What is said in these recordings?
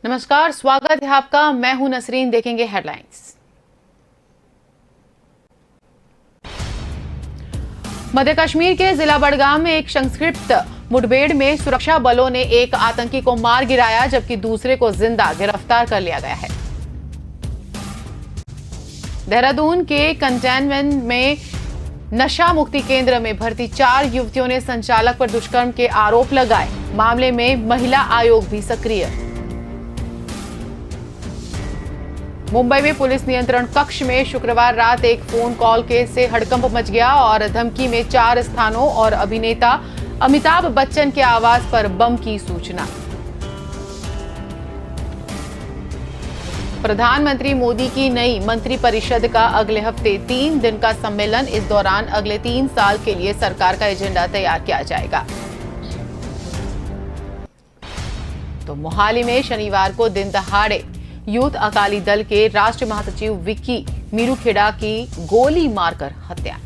नमस्कार, स्वागत है आपका। मैं हूं नसरीन। देखेंगे हेडलाइंस। मध्य कश्मीर के जिला बडगाम में एक संक्षिप्त मुठभेड़ में सुरक्षा बलों ने एक आतंकी को मार गिराया, जबकि दूसरे को जिंदा गिरफ्तार कर लिया गया है। देहरादून के कंटेनमेंट में नशा मुक्ति केंद्र में भर्ती 4 युवतियों ने संचालक पर दुष्कर्म के आरोप लगाए। मामले में महिला आयोग भी सक्रिय। मुंबई में पुलिस नियंत्रण कक्ष में शुक्रवार रात एक फोन कॉल से हड़कंप मच गया और धमकी में 4 स्थानों और अभिनेता अमिताभ बच्चन के आवास पर बम की सूचना। प्रधानमंत्री मोदी की नई मंत्रिपरिषद का अगले हफ्ते 3 दिन का सम्मेलन। इस दौरान अगले 3 साल के लिए सरकार का एजेंडा तैयार किया जाएगा। तो मोहाली में शनिवार को दिन दहाड़े यूथ अकाली दल के राष्ट्रीय महासचिव विक्की मीरूखेड़ा की गोली मारकर हत्या।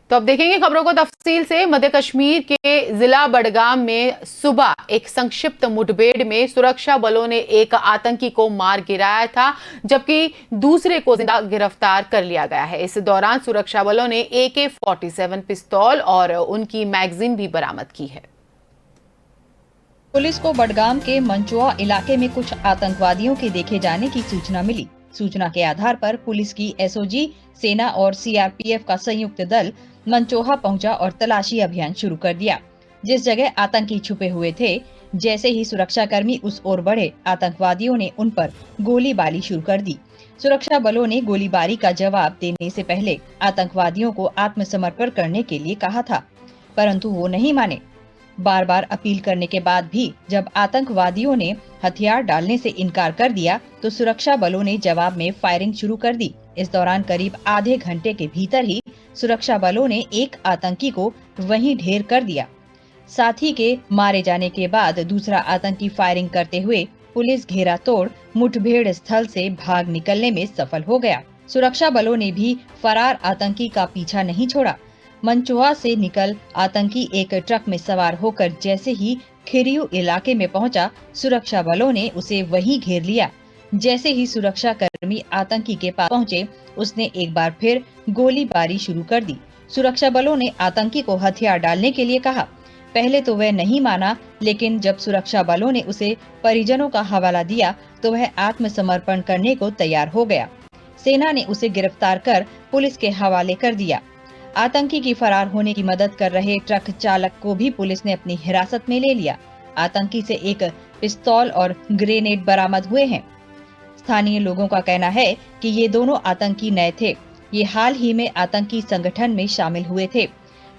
तो अब देखेंगे खबरों को तफसील से। मध्य कश्मीर के जिला बडगाम में सुबह एक संक्षिप्त मुठभेड़ में सुरक्षा बलों ने एक आतंकी को मार गिराया था, जबकि दूसरे को जिंदा गिरफ्तार कर लिया गया है। इस दौरान सुरक्षा बलों ने AK-47 पिस्तौल और उनकी मैगजीन भी बरामद की है। पुलिस को बडगाम के मंचुआ इलाके में कुछ आतंकवादियों के देखे जाने की सूचना मिली। सूचना के आधार पर पुलिस की SOG, सेना और CRPF का संयुक्त दल मंचोहा पहुंचा और तलाशी अभियान शुरू कर दिया। जिस जगह आतंकी छुपे हुए थे, जैसे ही सुरक्षाकर्मी उस ओर बढ़े, आतंकवादियों ने उन पर गोलीबारी शुरू कर दी। सुरक्षा बलों ने गोलीबारी का जवाब देने से पहले आतंकवादियों को आत्मसमर्पण करने के लिए कहा था, परंतु वो नहीं माने। बार बार अपील करने के बाद भी जब आतंकवादियों ने हथियार डालने से इनकार कर दिया, तो सुरक्षा बलों ने जवाब में फायरिंग शुरू कर दी। इस दौरान करीब आधे घंटे के भीतर ही सुरक्षा बलों ने एक आतंकी को वहीं ढेर कर दिया। साथी के मारे जाने के बाद दूसरा आतंकी फायरिंग करते हुए पुलिस घेरा तोड़ मुठभेड़ स्थल से भाग निकलने में सफल हो गया। सुरक्षा बलों ने भी फरार आतंकी का पीछा नहीं छोड़ा। मंचुआ से निकल आतंकी एक ट्रक में सवार होकर जैसे ही खिरियू इलाके में पहुंचा, सुरक्षा बलों ने उसे वहीं घेर लिया। जैसे ही सुरक्षा कर्मी आतंकी के पास पहुंचे, उसने एक बार फिर गोलीबारी शुरू कर दी। सुरक्षा बलों ने आतंकी को हथियार डालने के लिए कहा। पहले तो वह नहीं माना, लेकिन जब सुरक्षा बलों ने उसे परिजनों का हवाला दिया तो वह आत्मसमर्पण करने को तैयार हो गया। सेना ने उसे गिरफ्तार कर पुलिस के हवाले कर दिया। आतंकी की फरार होने की मदद कर रहे ट्रक चालक को भी पुलिस ने अपनी हिरासत में ले लिया। आतंकी से एक पिस्तौल और ग्रेनेड बरामद हुए हैं। स्थानीय लोगों का कहना है कि ये दोनों आतंकी नए थे। ये हाल ही में आतंकी संगठन में शामिल हुए थे।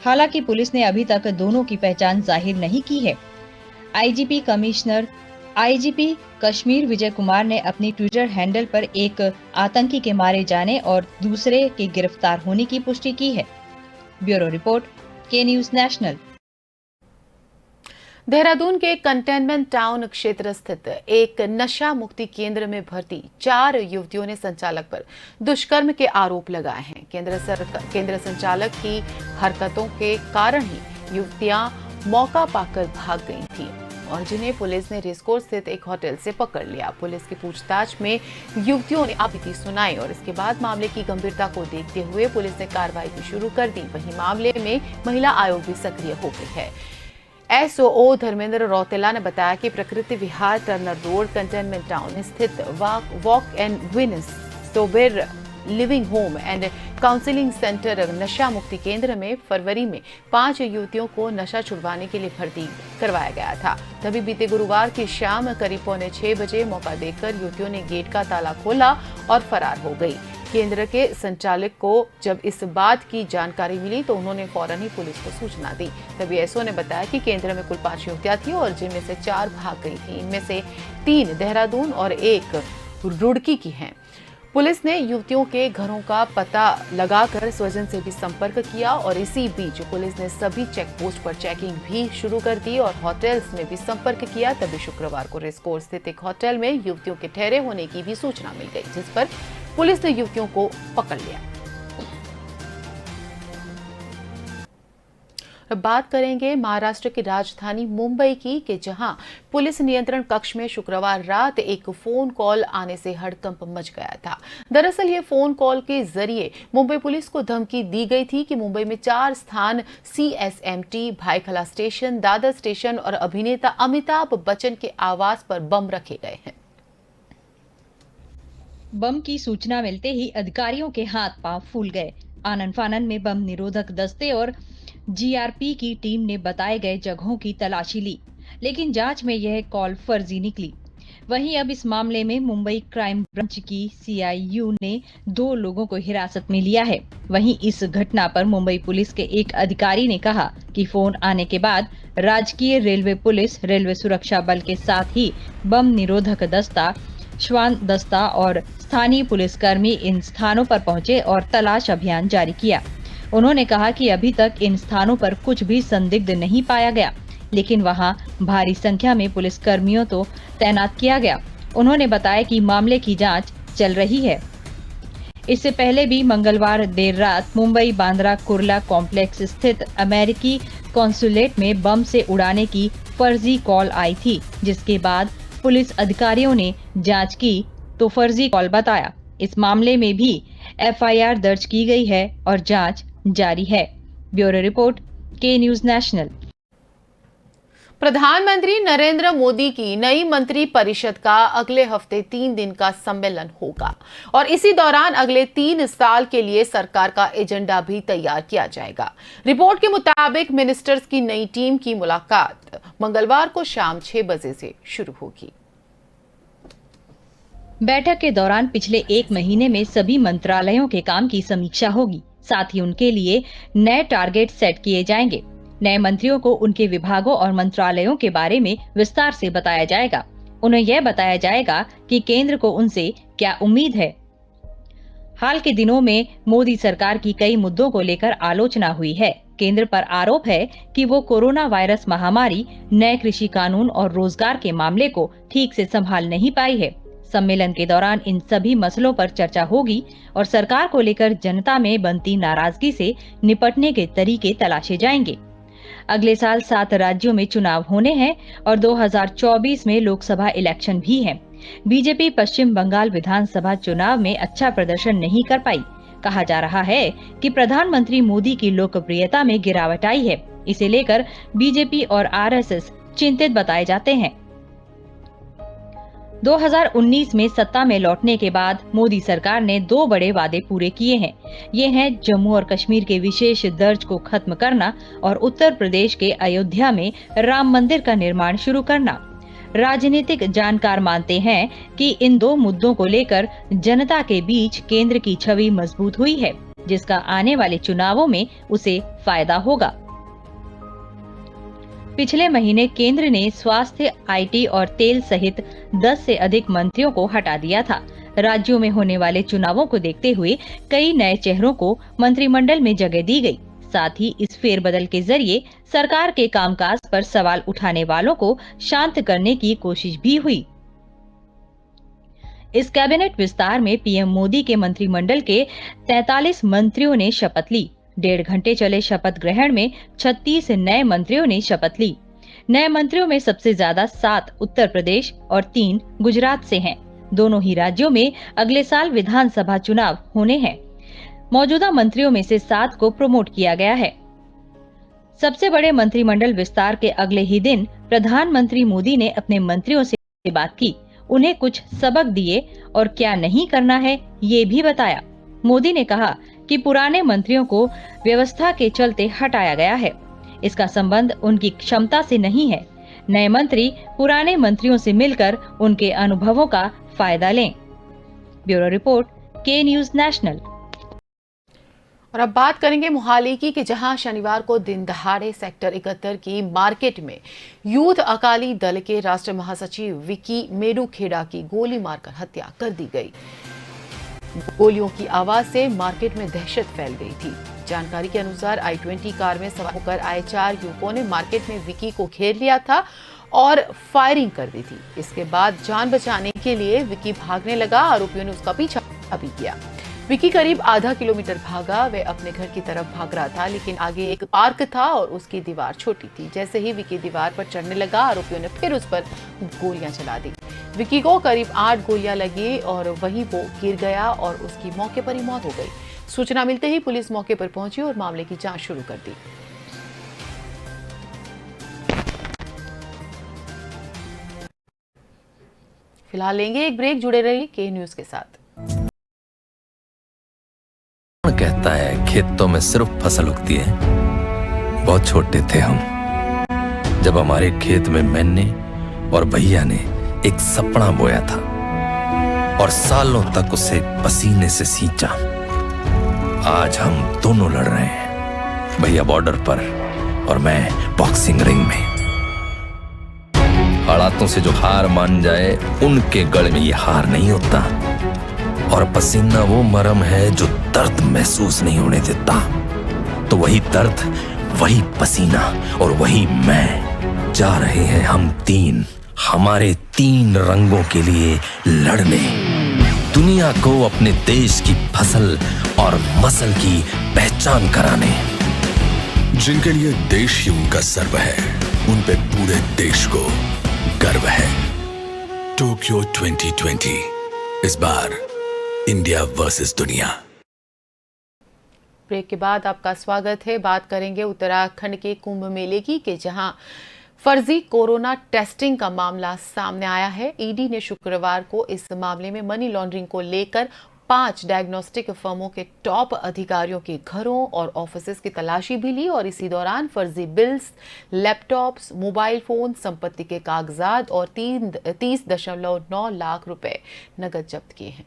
हालांकि पुलिस ने अभी तक दोनों की पहचान जाहिर नहीं की है। IGP कश्मीर विजय कुमार ने अपनी ट्विटर हैंडल पर एक आतंकी के मारे जाने और दूसरे के गिरफ्तार होने की पुष्टि की है। ब्यूरो रिपोर्ट, के न्यूज नेशनल। देहरादून के कंटेनमेंट टाउन क्षेत्र स्थित एक नशा मुक्ति केंद्र में भर्ती 4 युवतियों ने संचालक पर दुष्कर्म के आरोप लगाए हैं। केंद्र संचालक की हरकतों के कारण ही युवतियां मौका पाकर भाग गई थीं और जिन्हें पुलिस ने रेसकोर्स स्थित एक होटल से पकड़ लिया। पुलिस की पूछताछ में युवतियों ने आपत्ति सुनाई और इसके बाद मामले की गंभीरता को देखते हुए पुलिस ने कार्रवाई भी शुरू कर दी। वहीं मामले में महिला आयोग भी सक्रिय हो गई है। SOO धर्मेंद्र रौतेला ने बताया कि प्रकृति विहार टर्नर रोड कंटेनमेंट टाउन में स्थित walk and win sober living home and counselling centre नशा मुक्ति केंद्र में फरवरी में 5 युवतियों को नशा छुड़वाने के लिए भर्ती करवाया गया था। तभी बीते गुरुवार की शाम करीब 5:45 बजे मौका देखकर युवतियों ने गेट का ताला खोला और फरार हो गई। केंद्र के संचालक को जब इस बात की जानकारी मिली तो उन्होंने फौरन ही पुलिस को सूचना दी। तभी SO ने बताया कि केंद्र में कुल 5 युवतियां थी और जिनमें से 4 भाग गई थी। इनमें से 3 देहरादून और 1 रुड़की की हैं। पुलिस ने युवतियों के घरों का पता लगाकर स्वजन से भी संपर्क किया और इसी बीच पुलिस ने सभी चेक पोस्ट पर चेकिंग भी शुरू कर दी और होटल्स में भी संपर्क किया। तभी शुक्रवार को रेसकोर्स स्थित एक होटल में युवतियों के ठहरे होने की भी सूचना मिल गई, जिस पर पुलिस ने युवतियों को पकड़ लिया। बात करेंगे महाराष्ट्र की राजधानी मुंबई की कि जहां पुलिस नियंत्रण कक्ष में शुक्रवार रात एक फोन कॉल आने से हड़कंप मच गया था। दरअसल ये फोन कॉल के जरिए मुंबई पुलिस को धमकी दी गई थी कि मुंबई में 4 स्थान CSMT, Byculla station, Dadar station और अभिनेता अमिताभ बच्चन के आवास पर बम रखे गए हैं। बम की सूचना मिलते ही अधिकारियों के हाथ पांव फूल गए। आनन फानन में बम निरोधक दस्ते और GRP की टीम ने बताए गए जगहों की तलाशी ली, लेकिन जांच में यह कॉल फर्जी निकली। वहीं अब इस मामले में मुंबई क्राइम ब्रांच की CIU ने 2 लोगों को हिरासत में लिया है। वहीं इस घटना पर मुंबई पुलिस के एक अधिकारी ने कहा कि फोन आने के बाद राजकीय रेलवे पुलिस, रेलवे सुरक्षा बल के साथ ही बम निरोधक दस्ता, श्वान दस्ता और स्थानीय पुलिसकर्मी इन स्थानों पर पहुंचे और तलाश अभियान जारी किया। उन्होंने कहा कि अभी तक इन स्थानों पर कुछ भी संदिग्ध नहीं पाया गया, लेकिन वहां भारी संख्या में पुलिसकर्मियों तो तैनात किया गया। उन्होंने बताया कि मामले की जांच चल रही है। इससे पहले भी मंगलवार देर रात मुंबई बांद्रा कुर्ला कॉम्प्लेक्स स्थित अमेरिकी कॉन्सुलेट में बम से उड़ाने की फर्जी कॉल आई थी, जिसके बाद पुलिस अधिकारियों ने जांच की तो फर्जी कॉल बताया। इस मामले में भी FIR दर्ज की गई है और जांच जारी है। Bureau report, K news national. प्रधानमंत्री नरेंद्र मोदी की नई मंत्री परिषद का अगले हफ्ते 3 दिन का सम्मेलन होगा और इसी दौरान अगले 3 साल के लिए सरकार का एजेंडा भी तैयार किया जाएगा। रिपोर्ट के मुताबिक मिनिस्टर्स की नई टीम की मुलाकात मंगलवार को शाम 6 बजे से शुरू होगी। बैठक के दौरान पिछले 1 महीने में सभी मंत्रालयों के काम की समीक्षा होगी। साथ ही उनके लिए नए टारगेट सेट किए जाएंगे। नए मंत्रियों को उनके विभागों और मंत्रालयों के बारे में विस्तार से बताया जाएगा। उन्हें यह बताया जाएगा कि केंद्र को उनसे क्या उम्मीद है। हाल के दिनों में मोदी सरकार की कई मुद्दों को लेकर आलोचना हुई है। केंद्र पर आरोप है कि वो कोरोना वायरस महामारी, नए कृषि कानून और रोजगार के मामले को ठीक से संभाल नहीं पाई है। सम्मेलन के दौरान इन सभी मसलों पर चर्चा होगी और सरकार को लेकर जनता में बनती नाराजगी से निपटने के तरीके तलाशे जाएंगे। अगले साल 7 राज्यों में चुनाव होने हैं और 2024 में लोकसभा इलेक्शन भी है। बीजेपी पश्चिम बंगाल विधानसभा चुनाव में अच्छा प्रदर्शन नहीं कर पाई। कहा जा रहा है कि प्रधानमंत्री मोदी की लोकप्रियता में गिरावट आई है। इसे लेकर बीजेपी और RSS चिंतित बताए जाते हैं। 2019 में सत्ता में लौटने के बाद मोदी सरकार ने 2 बड़े वादे पूरे किए हैं। ये हैं जम्मू और कश्मीर के विशेष दर्ज को खत्म करना और उत्तर प्रदेश के अयोध्या में राम मंदिर का निर्माण शुरू करना। राजनीतिक जानकार मानते हैं कि इन 2 मुद्दों को लेकर जनता के बीच केंद्र की छवि मजबूत हुई है, जिसका आने वाले चुनावों में उसे फायदा होगा। पिछले महीने केंद्र ने स्वास्थ्य, IT और तेल सहित 10 से अधिक मंत्रियों को हटा दिया था। राज्यों में होने वाले चुनावों को देखते हुए कई नए चेहरों को मंत्रिमंडल में जगह दी गई। साथ ही इस फेरबदल के जरिए सरकार के कामकाज पर सवाल उठाने वालों को शांत करने की कोशिश भी हुई। इस कैबिनेट विस्तार में PM मोदी के मंत्रिमंडल के 43 मंत्रियों ने शपथ ली। 1.5 घंटे चले शपथ ग्रहण में 36 नए मंत्रियों ने शपथ ली। नए मंत्रियों में सबसे ज्यादा 7 उत्तर प्रदेश और 3 गुजरात से हैं। दोनों ही राज्यों में अगले साल विधानसभा चुनाव होने हैं। मौजूदा मंत्रियों में से 7 को प्रमोट किया गया है। सबसे बड़े मंत्रिमंडल विस्तार के अगले ही दिन प्रधानमंत्री मोदी ने अपने मंत्रियों से बात की, उन्हें कुछ सबक दिए और क्या नहीं करना है ये भी बताया। मोदी ने कहा कि पुराने मंत्रियों को व्यवस्था के चलते हटाया गया है। इसका संबंध उनकी क्षमता से नहीं है। नए मंत्री पुराने मंत्रियों से मिलकर उनके अनुभवों का फायदा लें। Bureau report, K news national. और अब बात करेंगे मोहाली की कि जहां शनिवार को दिन दहाड़े सेक्टर 71 की मार्केट में यूथ अकाली दल के राष्ट्रीय महासचिव विकी मेडुखेड़ा की गोली मारकर हत्या कर दी गई। गोलियों की आवाज से मार्केट में दहशत फैल गई थी। जानकारी के अनुसार I-20 कार में सवार होकर आए 4 युवकों ने मार्केट में विकी को घेर लिया था और फायरिंग कर दी थी। इसके बाद जान बचाने के लिए विकी भागने लगा। आरोपियों ने उसका पीछा भी किया। विकी करीब आधा किलोमीटर भागा। वह अपने घर की तरफ भाग रहा था, लेकिन आगे एक पार्क था और उसकी दीवार छोटी थी। जैसे ही विकी दीवार पर चढ़ने लगा, आरोपियों ने फिर उस पर गोलियां चला दी। विकी को करीब 8 गोलियां लगी और वहीं वो गिर गया और उसकी मौके पर ही मौत हो गई। सूचना मिलते ही पुलिस मौके पर पहुंची और मामले की जांच शुरू कर दी। फिलहाल लेंगे एक ब्रेक, जुड़े रहिए के न्यूज के साथ। कहता है खेतों में सिर्फ फसल उगती है। बहुत छोटे थे हम जब हमारे खेत में मैंने और भैया ने एक सपना बोया था और सालों तक उसे पसीने से सींचा। आज हम दोनों लड़ रहे हैं, भैया बॉर्डर पर और मैं बॉक्सिंग रिंग में। हालातों से जो हार मान जाए उनके गले में ये हार नहीं होता। और पसीना वो मरहम है जो दर्द महसूस नहीं होने देता। तो वही दर्द, वही पसीना और वही मैं, जा रहे हैं हम तीन, हमारे 3 रंगों के लिए लड़ने। दुनिया को अपने देश की फसल और मसल की पहचान कराने। जिनके लिए देश ही उनका सर्व है, उन पे पूरे देश को गर्व है। टोक्यो 2020, इस बार इंडिया वर्सेस दुनिया। ब्रेक के बाद आपका स्वागत है। बात करेंगे उत्तराखंड के कुंभ मेले की कि जहां फर्जी कोरोना टेस्टिंग का मामला सामने आया है। ईडी ने शुक्रवार को इस मामले में मनी लॉन्ड्रिंग को लेकर 5 डायग्नोस्टिक फर्मों के टॉप अधिकारियों के घरों और ऑफिसेज की तलाशी भी ली और इसी दौरान फर्जी बिल्स, लैपटॉप्स, मोबाइल फोन, संपत्ति के कागजात और 30.9 लाख रुपए नकद जब्त किए हैं।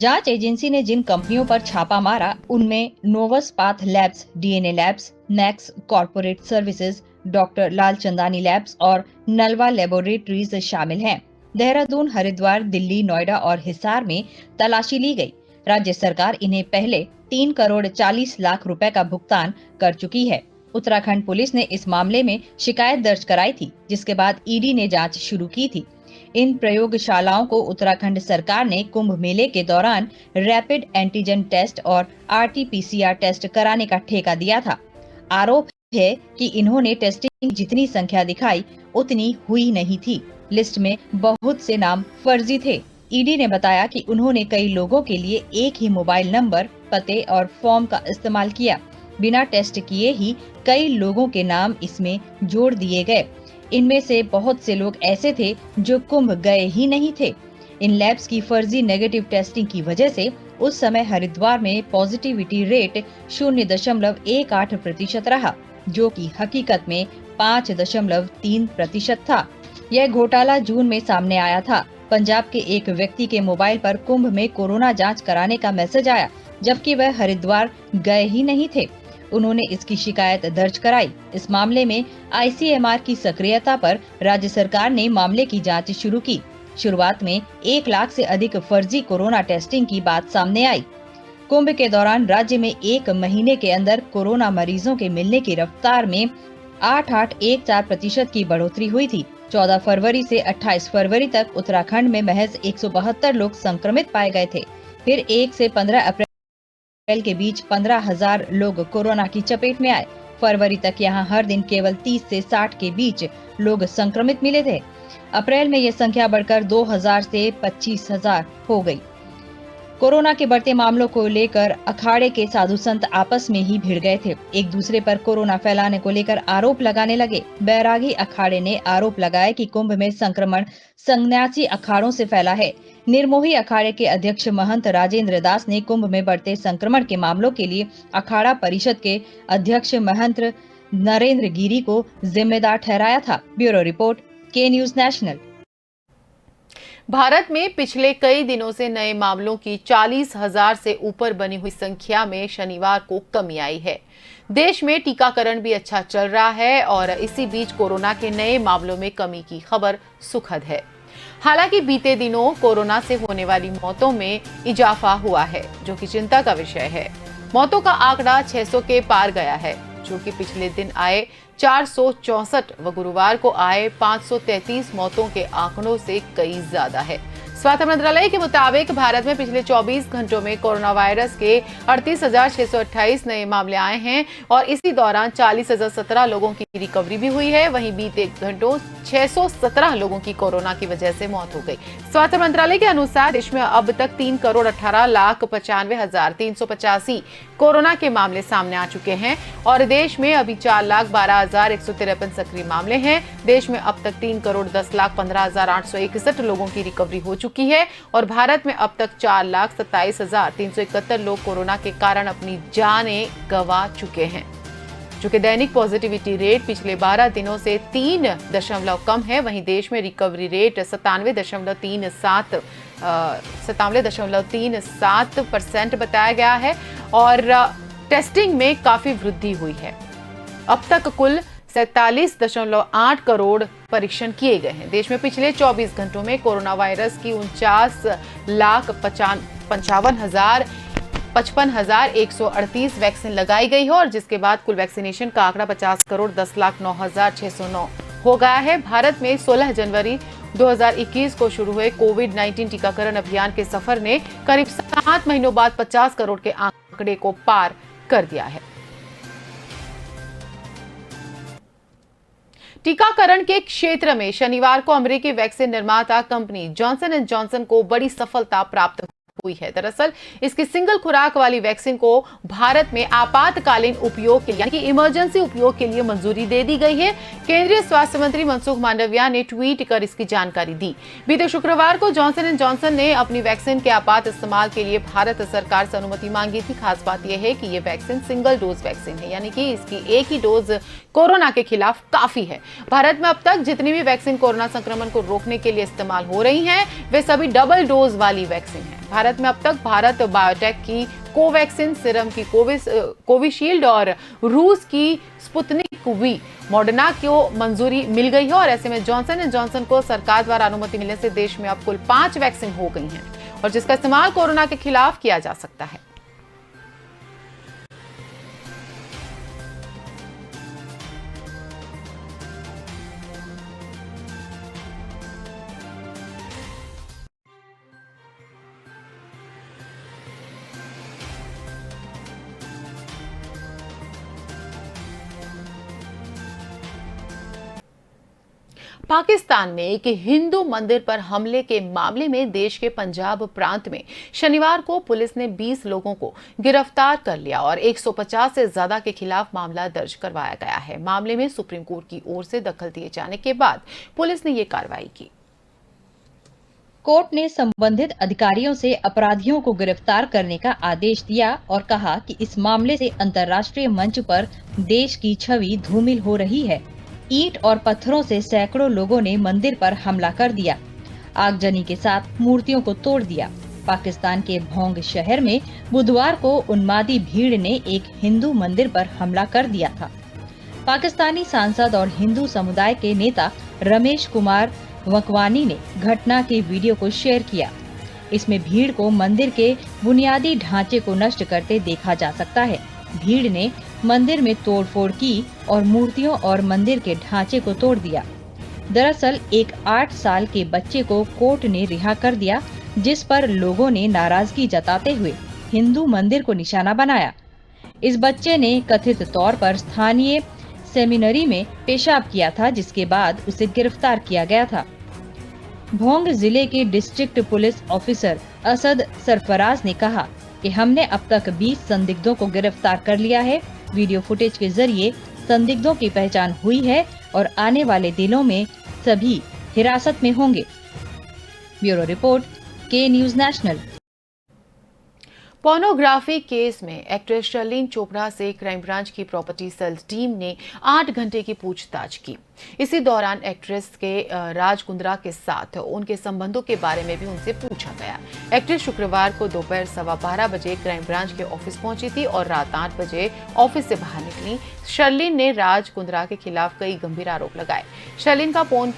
जांच एजेंसी ने जिन कंपनियों पर छापा मारा उनमें Novus path labs, DNA labs, Max corporate services, doctor Lalchandani labs और नलवा लेबोरेटरीज शामिल हैं। देहरादून, हरिद्वार, दिल्ली, नोएडा और हिसार में तलाशी ली गई। राज्य सरकार इन्हें पहले 3 करोड़ 40 लाख रुपए का भुगतान कर चुकी है। उत्तराखंड पुलिस ने इस मामले में शिकायत दर्ज कराई थी, जिसके बाद ईडी ने जांच शुरू की थी। इन प्रयोगशालाओं को उत्तराखंड सरकार ने कुंभ मेले के दौरान रैपिड एंटीजन टेस्ट और आरटी-पीसीआर टेस्ट कराने का ठेका दिया था। आरोप है कि इन्होंने टेस्टिंग जितनी संख्या दिखाई उतनी हुई नहीं थी। लिस्ट में बहुत से नाम फर्जी थे। ईडी ने बताया कि उन्होंने कई लोगों के लिए एक ही मोबाइल नंबर, पते और फॉर्म का इस्तेमाल किया। बिना टेस्ट किए ही कई लोगों के नाम इसमें जोड़ दिए गए। इनमें से बहुत से लोग ऐसे थे जो कुंभ गए ही नहीं थे। इन लैब्स की फर्जी नेगेटिव टेस्टिंग की वजह से उस समय हरिद्वार में पॉजिटिविटी रेट 0.18% रहा, जो कि हकीकत में 5.3% था। यह घोटाला जून में सामने आया था। पंजाब के एक व्यक्ति के मोबाइल पर कुंभ में कोरोना जांच कराने का मैसेज आया, जबकि वह हरिद्वार गए ही नहीं थे। उन्होंने इसकी शिकायत दर्ज कराई। इस मामले में आईसीएमआर की सक्रियता पर राज्य सरकार ने मामले की जांच शुरू की। शुरुआत में 1 लाख से अधिक फर्जी कोरोना टेस्टिंग की बात सामने आई। कुंभ के दौरान राज्य में 1 महीने के अंदर कोरोना मरीजों के मिलने की रफ्तार में 8.14% की बढ़ोतरी हुई थी। 14 फरवरी से 28 फरवरी तक उत्तराखंड में महज 172 लोग संक्रमित पाए गए थे। फिर 1 से 15 अप्रैल के बीच 15,000 लोग कोरोना की चपेट में आए। फरवरी तक यहां हर दिन केवल 30 से 60 के बीच लोग संक्रमित मिले थे। अप्रैल में यह संख्या बढ़कर 2,000 से 25,000 हो गई। कोरोना के बढ़ते मामलों को लेकर अखाड़े के साधु संत आपस में ही भिड़ गए थे। एक दूसरे पर कोरोना फैलाने को लेकर आरोप लगाने लगे। बैरागी अखाड़े ने आरोप लगाया कि कुंभ में संक्रमण सन्यासी अखाड़ों से फैला है। निर्मोही अखाड़े के अध्यक्ष महंत राजेंद्र दास ने कुंभ में बढ़ते संक्रमण के मामलों के लिए अखाड़ा परिषद के अध्यक्ष महंत नरेंद्र गिरी को जिम्मेदार ठहराया था। ब्यूरो रिपोर्ट, के न्यूज नेशनल। भारत में पिछले कई दिनों से नए मामलों की 40,000 से ऊपर बनी हुई संख्या में शनिवार को कमी आई है। देश में टीकाकरण भी अच्छा चल रहा है और इसी बीच कोरोना के नए मामलों में कमी की खबर सुखद है। हालांकि बीते दिनों कोरोना से होने वाली मौतों में इजाफा हुआ है, जो कि चिंता का विषय है। मौतों का आंकड़ा 600 के पार गया है, जो कि पिछले दिन आए 464 व गुरुवार को आए 533 मौतों के आंकड़ों से कई ज्यादा है। स्वास्थ्य मंत्रालय के मुताबिक भारत में पिछले 24 घंटों में कोरोना वायरस के 38,628 नए मामले आए हैं और इसी दौरान 40,017 लोगों की रिकवरी भी हुई है। वहीं बीते घंटों 617 लोगों की कोरोना की वजह से मौत हो गई। स्वास्थ्य मंत्रालय के अनुसार देश में अब तक 3,18,95,385 कोरोना के मामले सामने आ चुके हैं और देश में अभी 4,12,153 सक्रिय मामले हैं। देश में अब तक 3,10,15,861 लोगों की रिकवरी हो चुकी है और भारत में अब तक 4,27,371 लोग कोरोना के कारण अपनी जानें गंवा चुके हैं। चूंकि दैनिक पॉजिटिविटी रेट पिछले 12 दिनों से 3 कम है, वहीं देश में रिकवरी रेट 97.37% बताया गया है और टेस्टिंग में काफी वृद्धि हुई है। अब तक कुल 47.8 करोड़ परीक्षण किए गए हैं। देश में पिछले 24 घंटों में कोरोना वायरस की 49,55,138 वैक्सीन लगाई गई है और जिसके बाद कुल वैक्सीनेशन का आंकड़ा 50,10,09,609 हो गया है। भारत में 16 जनवरी 2021 को शुरू हुए कोविड-19 टीकाकरण अभियान के सफर ने करीब 7 महीनों बाद 50 करोड़ के आंकड़े को पार कर दिया है। टीकाकरण के क्षेत्र में शनिवार को अमेरिकी वैक्सीन निर्माता कंपनी जॉनसन एंड जॉनसन को बड़ी सफलता प्राप्त हुई है। दरअसल इसकी सिंगल खुराक वाली वैक्सीन को भारत में आपातकालीन उपयोग के लिए यानी कि इमरजेंसी उपयोग के लिए मंजूरी दे दी गई है। केंद्रीय स्वास्थ्य मंत्री मनसुख मांडविया ने ट्वीट कर इसकी जानकारी दी। बीते शुक्रवार को जॉनसन एंड जॉनसन ने अपनी वैक्सीन के आपात इस्तेमाल के लिए भारत सरकार से अनुमति मांगी थी। खास बात यह है कि ये वैक्सीन सिंगल डोज वैक्सीन है यानी कि इसकी एक ही डोज कोरोना के खिलाफ काफी है। भारत में अब तक जितनी भी वैक्सीन कोरोना संक्रमण को रोकने के लिए इस्तेमाल हो रही हैं, वे सभी डबल डोज वाली वैक्सीन है। भारत में अब तक भारत बायोटेक की कोवैक्सीन, सीरम की कोविशील्ड और रूस की स्पुतनिक वी, मॉडर्ना को मंजूरी मिल गई है और ऐसे में जॉनसन एंड जॉनसन को सरकार द्वारा अनुमति मिलने से देश में अब कुल 5 वैक्सीन हो गई हैं और जिसका इस्तेमाल कोरोना के खिलाफ किया जा सकता है। पाकिस्तान में एक हिंदू मंदिर पर हमले के मामले में देश के पंजाब प्रांत में शनिवार को पुलिस ने 20 लोगों को गिरफ्तार कर लिया और 150 से ज्यादा के खिलाफ मामला दर्ज करवाया गया है। मामले में सुप्रीम कोर्ट की ओर से दखल दिए जाने के बाद पुलिस ने ये कार्रवाई की। कोर्ट ने संबंधित अधिकारियों से अपराधियों को गिरफ्तार करने का आदेश दिया और कहा कि इस मामले से अंतर्राष्ट्रीय मंच पर देश की छवि धूमिल हो रही है। ईंट और पत्थरों से सैकड़ों लोगों ने मंदिर पर हमला कर दिया, आगजनी के साथ मूर्तियों को तोड़ दिया। पाकिस्तान के भोंग शहर में बुधवार को उन्मादी भीड़ ने एक हिंदू मंदिर पर हमला कर दिया था। पाकिस्तानी सांसद और हिंदू समुदाय के नेता रमेश कुमार वकवानी ने घटना के वीडियो को शेयर किया। इसमें भीड़ को मंदिर के बुनियादी ढांचे को नष्ट करते देखा जा सकता है। भीड़ ने मंदिर में तोड़फोड़ की और मूर्तियों और मंदिर के ढांचे को तोड़ दिया। दरअसल एक 8 साल के बच्चे को कोर्ट ने रिहा कर दिया, जिस पर लोगों ने नाराजगी जताते हुए हिंदू मंदिर को निशाना बनाया। इस बच्चे ने कथित तौर पर स्थानीय सेमिनरी में पेशाब किया था, जिसके बाद उसे गिरफ्तार किया गया था। भोंग जिले के district police officer Asad Sarfaraz ने कहा कि हमने अब तक 20 संदिग्धों को गिरफ्तार कर लिया है। वीडियो फुटेज के जरिए संदिग्धों की पहचान हुई है और आने वाले दिनों में सभी हिरासत में होंगे। ब्यूरो रिपोर्ट, के न्यूज नेशनल। पोर्नोग्राफी केस में एक्ट्रेस शर्लिन चोपड़ा से क्राइम ब्रांच की प्रॉपर्टी सेल टीम ने 8 घंटे की पूछताछ की। इसी दौरान एक्ट्रेस के राज कुंद्रा के साथ उनके संबंधों के बारे में भी उनसे पूछा गया। एक्ट्रेस शुक्रवार को दोपहर 12:15 बजे क्राइम ब्रांच के ऑफिस पहुंची थी और रात 8 बजे ऑफिस से बाहर निकली। शर्लिन ने राज कुंद्रा के खिलाफ कई गंभीर आरोप लगाए। शर्लिन का पॉर्न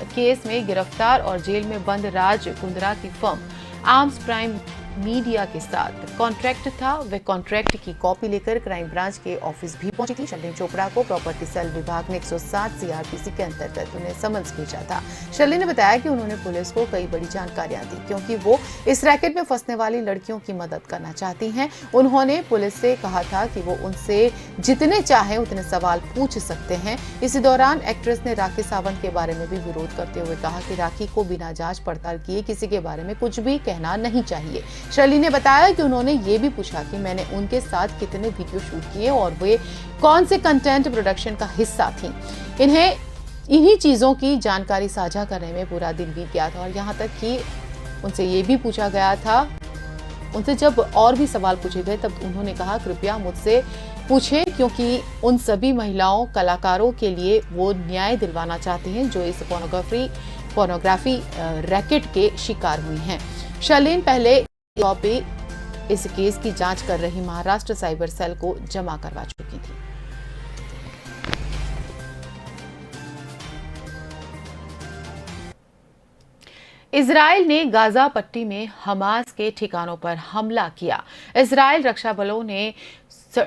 केस में गिरफ्तार और जेल में बंद राज कुंद्रा की फर्म आर्म्स प्राइम मीडिया के साथ कॉन्ट्रैक्ट था, वह कॉन्ट्रैक्ट की कॉपी लेकर क्राइम ब्रांच के ऑफिस भी पहुंची थी। शर्लिन चोपड़ा को प्रॉपर्टी सेल विभाग ने 107 सीआरपीसी के अंतर्गत उन्हें समन्स भेजा था। शर्लिन ने बताया कि उन्होंने पुलिस को कई बड़ी जानकारियां दी क्योंकि वो इस रैकेट में फंसने वाली लड़कियों की मदद करना चाहती हैं। उन्होंने पुलिस से कहा था कि वो उनसे जितने चाहे उतने सवाल पूछ सकते हैं। इसी दौरान एक्ट्रेस ने राखी सावंत के बारे में भी विरोध करते हुए कहा कि राखी को बिना जांच पड़ताल किए किसी के बारे में कुछ भी कहना नहीं चाहिए। शर्लिन ने बताया कि उन्होंने ये भी पूछा कि मैंने उनके साथ कितने वीडियो शूट किए और वे कौन से कंटेंट प्रोडक्शन का हिस्सा थी। इन्हें इन्हीं चीजों की जानकारी साझा करने में पूरा दिन बीत गया था और यहाँ तक कि उनसे ये भी पूछा गया था, उनसे जब और भी सवाल पूछे गए तब उन्होंने कहा कृपया मुझसे पूछे क्योंकि उन सभी महिलाओं कलाकारों के लिए वो न्याय दिलवाना चाहते हैं जो इस पोर्नोग्राफी रैकेट के शिकार हुई हैं। शर्लिन पहले कॉपी इस केस की जांच कर रही महाराष्ट्र साइबर सेल को जमा करवा चुकी थी। इजराइल ने गाजा पट्टी में हमास के ठिकानों पर हमला किया। इजराइल रक्षा बलों ने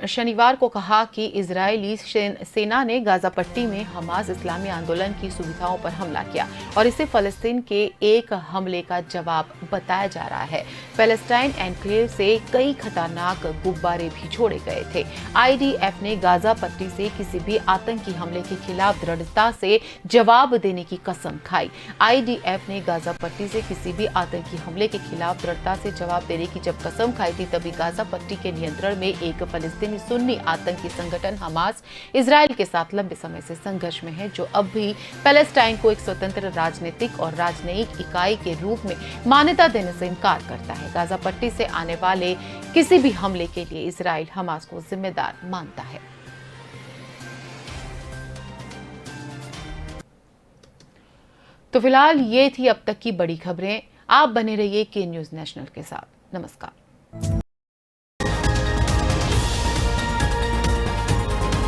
शनिवार को कहा कि इजरायली सेना ने गाजा पट्टी में हमास इस्लामी आंदोलन की सुविधाओं पर हमला किया और इसे फलस्तीन के एक हमले का जवाब बताया जा रहा है। पैलेस्टाइन एनक्लेव से कई खतरनाक गुब्बारे भी छोड़े गए थे। आईडीएफ ने गाजा पट्टी से किसी भी आतंकी हमले के खिलाफ दृढ़ता से जवाब देने की कसम खाई। आईडीएफ ने गाजा पट्टी से किसी भी आतंकी हमले के खिलाफ दृढ़ता से जवाब देने की जब कसम खाई थी तभी गाजा पट्टी के नियंत्रण में एक फलस्तीनी सुन्नी आतंकी संगठन हमास इजराइल के साथ लंबे समय से संघर्ष में है, जो अब भी पैलेस्टाइन को एक स्वतंत्र राजनीतिक और राजनयिक इकाई के रूप में मान्यता देने से इनकार करता है। गाजा पट्टी से आने वाले किसी भी हमले के लिए इजराइल हमास को जिम्मेदार मानता है। तो फिलहाल ये थी अब तक की बड़ी खबरें। आप बने रहिए के न्यूज़ नेशनल के साथ। नमस्कार।